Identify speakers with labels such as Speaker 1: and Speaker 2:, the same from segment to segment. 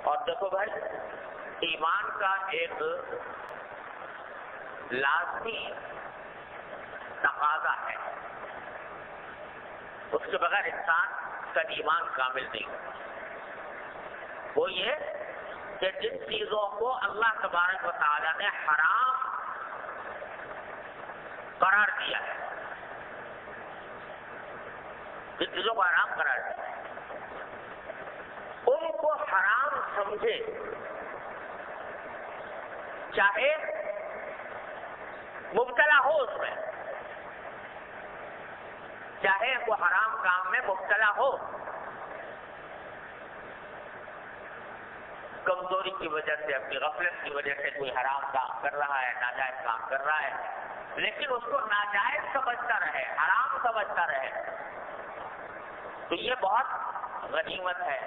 Speaker 1: اور دیکھو بھائی، ایمان کا ایک لازمی تقاضا ہے، اس کے بغیر انسان کا ایمان کامل نہیں ہوتا۔ وہ یہ کہ جن چیزوں کو اللہ تبارک و تعالیٰ نے حرام قرار دیا ہے، جن چیزوں کو حرام قرار دیا ہے، ان کو حرام سمجھے، چاہے مبتلا ہو اس میں، چاہے وہ حرام کام میں مبتلا ہو، کمزوری کی وجہ سے، اپنی غفلت کی وجہ سے کوئی حرام کام کر رہا ہے، ناجائز کام کر رہا ہے، لیکن اس کو ناجائز سمجھتا رہے، حرام سمجھتا رہے، تو یہ بہت غنیمت ہے،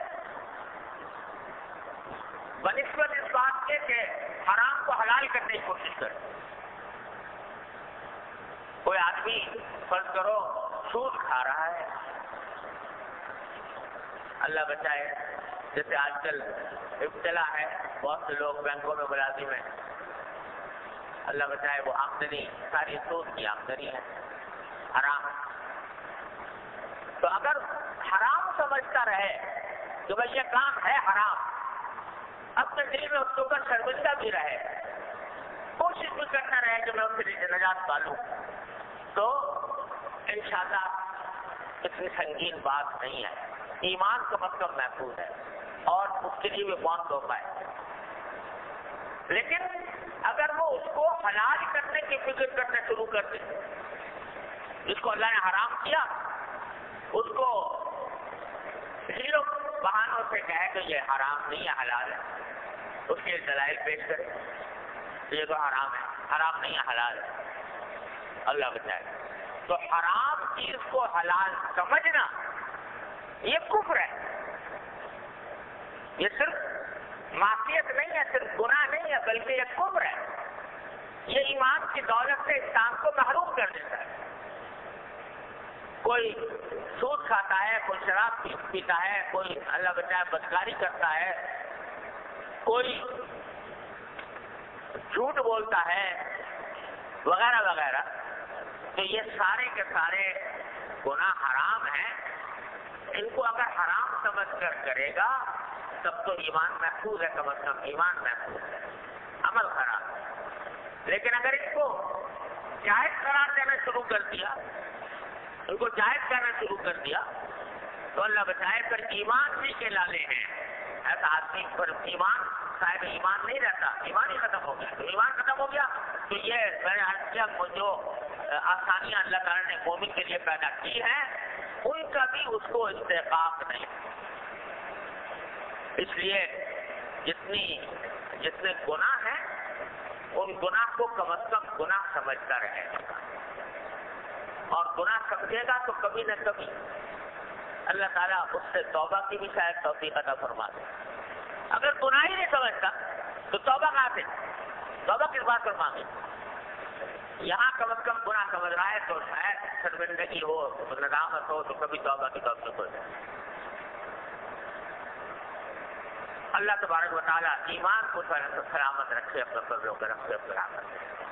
Speaker 1: بنسبت اس بات کے کہ حرام کو حلال کرنے کی کوشش کرے۔ کوئی آدمی فرض کرو سود کھا رہا ہے، اللہ بچائے، جیسے آج کل ابتلا ہے، بہت سے لوگ بینکوں میں ملازم ہیں، اللہ بچائے، وہ آمدنی ساری سود کی آمدنی ہے، حرام۔ تو اگر حرام سمجھتا رہے کہ بھائی یہ کام ہے حرام، اپنے دل میں اس کے اوپر شرمندہ بھی رہے، کوشش بھی کرتا رہے کہ میں اس سے نجات پالوں، تو انشاءاللہ اتنی سنگین بات نہیں ہے، ایمان کم از کم محفوظ ہے اور اس کے لیے بھی بہت موقع ہے۔ لیکن اگر وہ اس کو حلال کرنے کی فکر کرنا شروع کر دے، جس کو اللہ نے حرام کیا اس کو ہیلو بہانوں سے کہے کہ یہ حرام نہیں ہے، حلال ہے، اس کے دلائل پیش کرے، یہ تو حرام ہے، حرام نہیں ہے، حلال ہے، اللہ بچائے۔ تو حرام چیز کو حلال سمجھنا یہ کفر ہے، یہ صرف معصیت نہیں ہے، صرف گناہ نہیں ہے، بلکہ یہ کفر ہے، یہ ایمان کی دولت سے انسان کو محروم کر دیتا ہے۔ کوئی سود کھاتا ہے، کوئی شراب پیتا ہے، کوئی اللہ بچائے بدکاری کرتا ہے، کوئی جھوٹ بولتا ہے، وغیرہ وغیرہ، تو یہ سارے کے سارے گناہ حرام ہیں، ان کو اگر حرام سمجھ کر کرے گا تب تو ایمان محفوظ ہے، کم از کم ایمان محفوظ ہے، عمل خراب ہے۔ لیکن اگر اس کو جائز قرار دینا شروع کر دیا، ان کو جائز کرنا شروع کر دیا، تو اللہ بچائے پھر ایمان بھی کے لالے ہیں، ایسا آدمی پر ایمان صاحب ایمان نہیں رہتا، ایمان ہی ختم ہو گیا۔ تو ایمان ختم ہو گیا تو یہ میں نے جو آسانیاں اللہ تعالیٰ نے مومن کے لیے پیدا کی ہیں ان کا بھی اس کو استحقاق نہیں۔ اس لیے جتنے گناہ ہیں ان گناہ کو کم از کم گناہ سمجھتا رہے گا، اور گناہ سمجھے گا تو کبھی نہ کبھی اللہ تعالیٰ اس سے توبہ کی بھی شاید توفیق عطا فرما دے۔ اگر گناہ ہی نہیں سمجھتا تو توبہ کہاں سے، توبہ کس بات پر مانگے؟ یہاں کم از کم گناہ سمجھ رہا ہے تو شاید شرمندگی ہو، ندامت ہو، تو کبھی توبہ کی توفیق ہو جائے۔ اللہ تبارک و تعالیٰ ایمان کو سلامت رکھے، اپنے قلبوں کو رکھے، اپنے رحمت سے۔